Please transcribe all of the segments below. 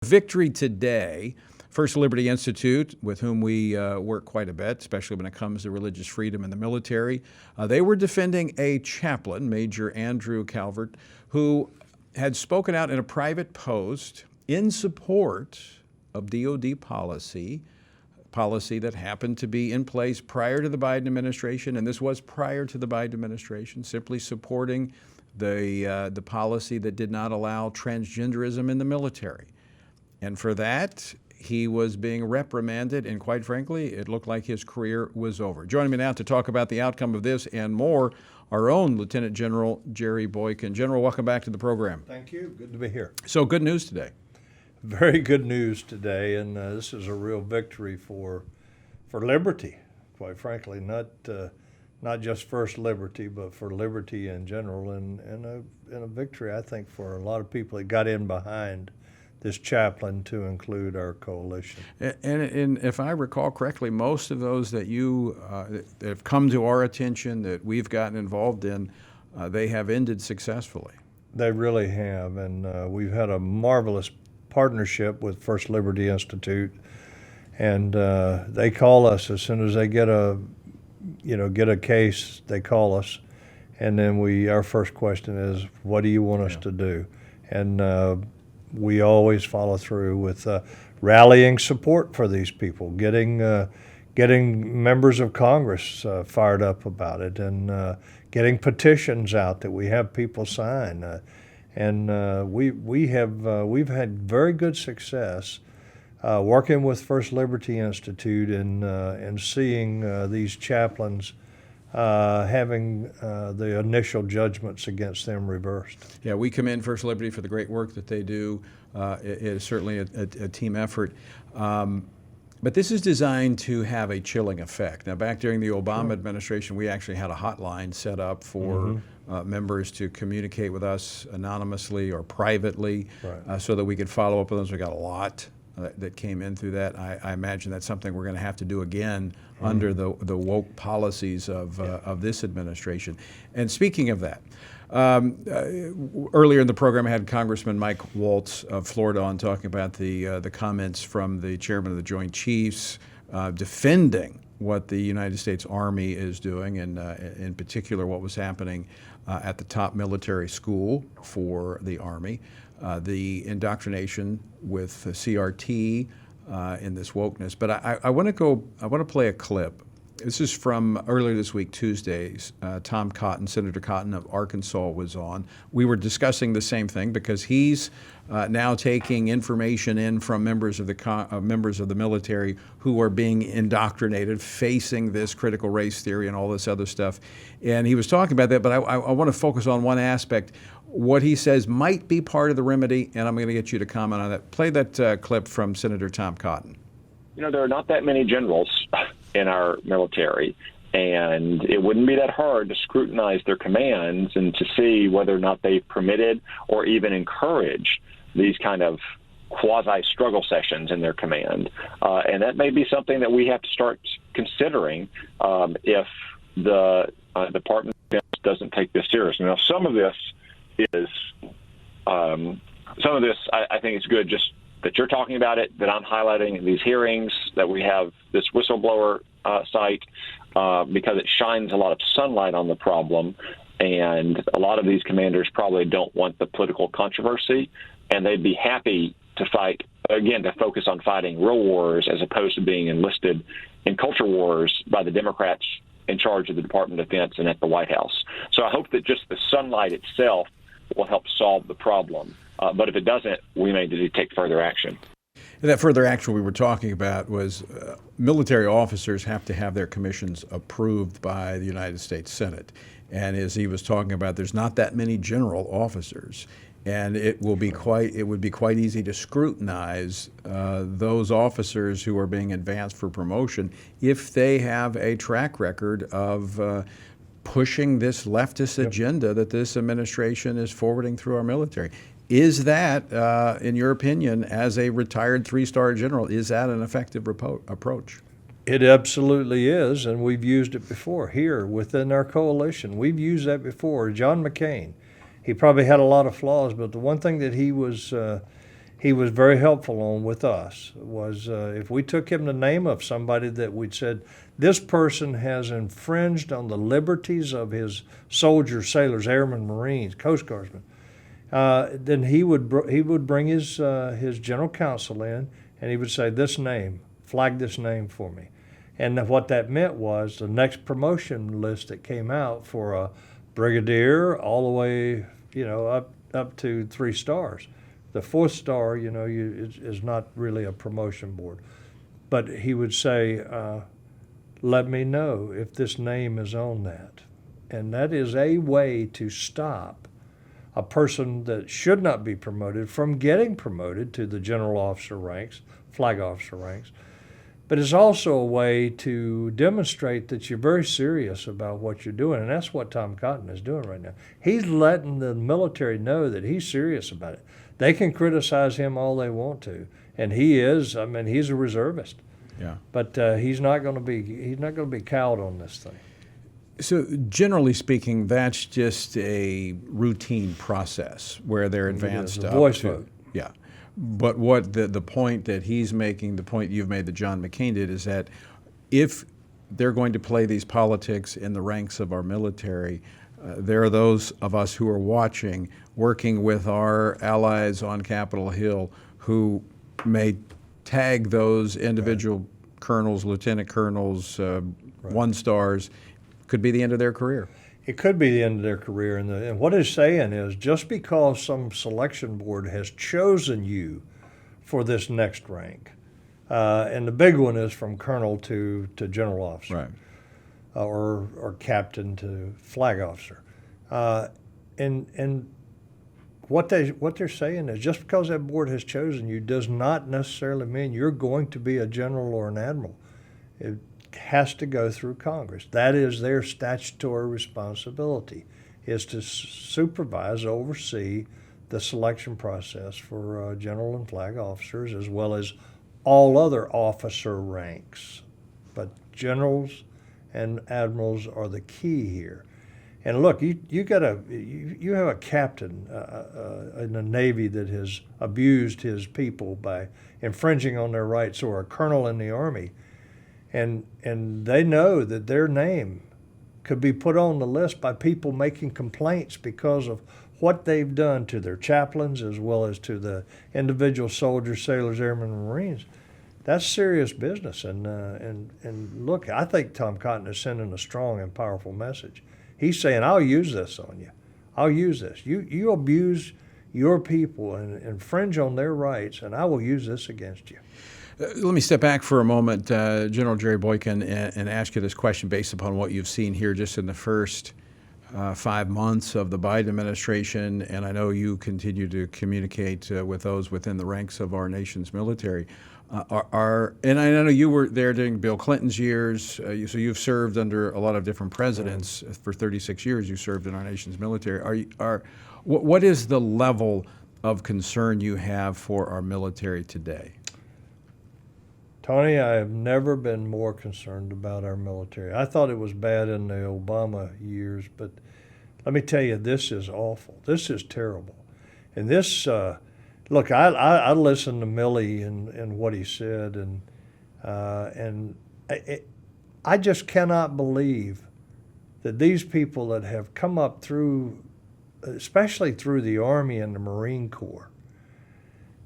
Victory today. First Liberty Institute, with whom we work quite a bit, especially when it comes to religious freedom in the military, they were defending a chaplain, Major Andrew Calvert, who had spoken out in a private post in support of DOD policy that happened to be in place prior to the Biden administration, and this was prior to the Biden administration, simply supporting the policy that did not allow transgenderism in the military. And for that, he was being reprimanded, and quite frankly, it looked like his career was over. Joining me now to talk about the outcome of this and more, our own Lieutenant General Jerry Boykin. General, welcome back to the program. Thank you. Good to be here. So good news today. Very good news today, and this is a real victory for liberty, quite frankly, not just First Liberty, but for liberty in general, and a victory, I think, for a lot of people that got in behind this chaplain, to include our coalition. And if I recall correctly, most of those that that have come to our attention, that we've gotten involved in, they have ended successfully. They really have, and we've had a marvelous partnership with First Liberty Institute, and they call us as soon as they get a case. They call us, and then our first question is, what do you want us to do? And we always follow through with rallying support for these people, getting members of Congress fired up about it, and getting petitions out that we have people sign. We've had very good success working with First Liberty Institute and seeing these chaplains having the initial judgments against them reversed. Yeah, we commend First Liberty for the great work that they do. It is certainly a team effort. But this is designed to have a chilling effect. Now, back during the Obama administration, we actually had a hotline set up for members to communicate with us anonymously or privately, so that we could follow up with them. We got a lot that came in through that. I imagine that's something we're going to have to do again under the woke policies of this administration. And speaking of that, earlier in the program, I had Congressman Mike Waltz of Florida on talking about the comments from the chairman of the Joint Chiefs defending what the United States Army is doing, and in particular what was happening at the top military school for the Army, the indoctrination with CRT in this wokeness. But I want to play a clip. This is from earlier this week, Tuesdays. Tom Cotton, Senator Cotton of Arkansas, was on. We were discussing the same thing because he's now taking information in from members of the military who are being indoctrinated, facing this critical race theory and all this other stuff. And he was talking about that, but I want to focus on one aspect. What he says might be part of the remedy, and I'm going to get you to comment on that. Play that clip from Senator Tom Cotton. You know, there are not that many generals in our military, and it wouldn't be that hard to scrutinize their commands and to see whether or not they've permitted or even encouraged these kind of quasi-struggle sessions in their command. And that may be something that we have to start considering if the Department of Defense doesn't take this seriously. Now, some of this I think it's good just that you're talking about it, that I'm highlighting in these hearings, that we have this whistleblower site, because it shines a lot of sunlight on the problem. And a lot of these commanders probably don't want the political controversy, and they'd be happy to fight, again, to focus on fighting real wars as opposed to being enlisted in culture wars by the Democrats in charge of the Department of Defense and at the White House. So I hope that just the sunlight itself will help solve the problem. But if it doesn't, we may need to take further action. And that further action we were talking about was military officers have to have their commissions approved by the United States Senate. And as he was talking about, there's not that many general officers. And it would be quite easy to scrutinize those officers who are being advanced for promotion if they have a track record of pushing this leftist agenda that this administration is forwarding through our military. Is that, in your opinion, as a retired three-star general, is that an effective approach? It absolutely is, and we've used it before here within our coalition. We've used that before. John McCain, he probably had a lot of flaws, but the one thing that he was he was very helpful on with us was if we took him the name of somebody that we'd said, this person has infringed on the liberties of his soldiers, sailors, airmen, Marines, Coast Guardsmen, then he would bring his general counsel in, and he would say, this name, flag this name for me. And what that meant was the next promotion list that came out for a brigadier all the way, up to 3 stars. The 4th star, is not really a promotion board. But he would say, let me know if this name is on that. And that is a way to stop a person that should not be promoted from getting promoted to the general officer ranks, flag officer ranks. But it's also a way to demonstrate that you're very serious about what you're doing. And that's what Tom Cotton is doing right now. He's letting the military know that he's serious about it. They can criticize him all they want to. And he is, he's a reservist. Yeah. But he's not going to be cowed on this thing. So generally speaking, that's just a routine process where they're advanced up voice to, vote. Yeah. But what the point that he's making, the point you've made that John McCain did, is that if they're going to play these politics in the ranks of our military, there are those of us who are watching, working with our allies on Capitol Hill, who may tag those individual colonels, lieutenant colonels, 1-stars, could be the end of their career. It could be the end of their career. And what it's saying is just because some selection board has chosen you for this next rank, and the big one is from colonel to general officer, Right. Or captain to flag officer. And what they're saying is just because that board has chosen you does not necessarily mean you're going to be a general or an admiral. It has to go through Congress. That is their statutory responsibility, is to supervise, oversee the selection process for general and flag officers, as well as all other officer ranks. But generals and admirals are the key here. And look, you have a captain in the Navy that has abused his people by infringing on their rights, or a colonel in the Army. And they know that their name could be put on the list by people making complaints because of what they've done to their chaplains as well as to the individual soldiers, sailors, airmen, and Marines. That's serious business. And look, I think Tom Cotton is sending a strong and powerful message. He's saying, I'll use this on you. I'll use this. You abuse your people and infringe on their rights, and I will use this against you. Let me step back for a moment, General Jerry Boykin, and ask you this question based upon what you've seen here just in the first 5 months of the Biden administration, and I know you continue to communicate with those within the ranks of our nation's military. And I know you were there during Bill Clinton's years, so you've served under a lot of different presidents. For 36 years, you served in our nation's military. What is the level of concern you have for our military today? Tony, I have never been more concerned about our military. I thought it was bad in the Obama years, but let me tell you, this is awful. This is terrible. And this, look, I listened to Milley and what he said, and I just cannot believe that these people that have come up through, especially through the Army and the Marine Corps,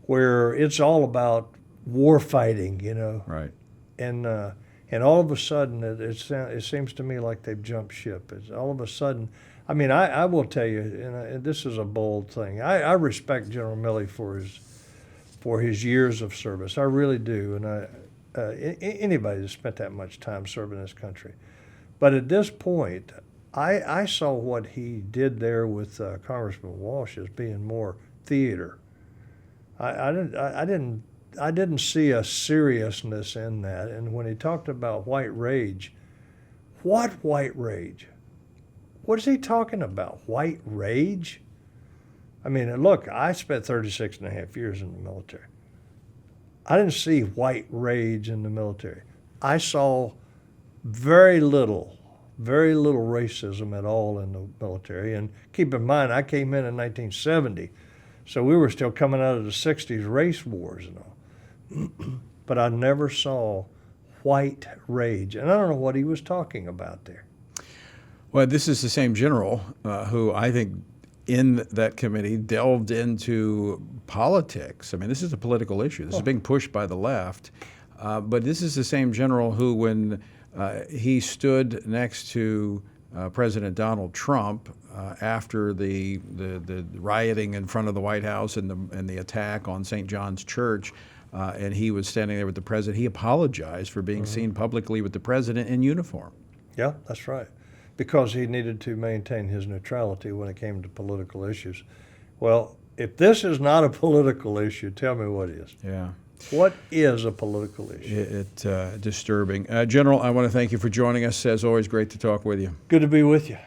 where it's all about war fighting, Right. And all of a sudden, it seems to me like they've jumped ship. It's all of a sudden, I will tell you, and this is a bold thing. I respect General Milley for his years of service. I really do, and anybody that's spent that much time serving this country. But at this point, I saw what he did there with Congressman Walsh as being more theater. I didn't see a seriousness in that. And when he talked about white rage, what white rage? What is he talking about? White rage? Look, I spent 36 and a half years in the military. I didn't see white rage in the military. I saw very little racism at all in the military. And keep in mind, I came in 1970. So we were still coming out of the 60s race wars and all. But I never saw white rage. And I don't know what he was talking about there. Well, this is the same general who I think in that committee delved into politics. I mean, this is a political issue. This is being pushed by the left. But this is the same general who, when he stood next to President Donald Trump after the rioting in front of the White House and the attack on St. John's Church, and he was standing there with the president, he apologized for being seen publicly with the president in uniform. Yeah, that's right. Because he needed to maintain his neutrality when it came to political issues. Well, if this is not a political issue, tell me what is. Yeah. What is a political issue? Disturbing. General, I want to thank you for joining us. As always, great to talk with you. Good to be with you.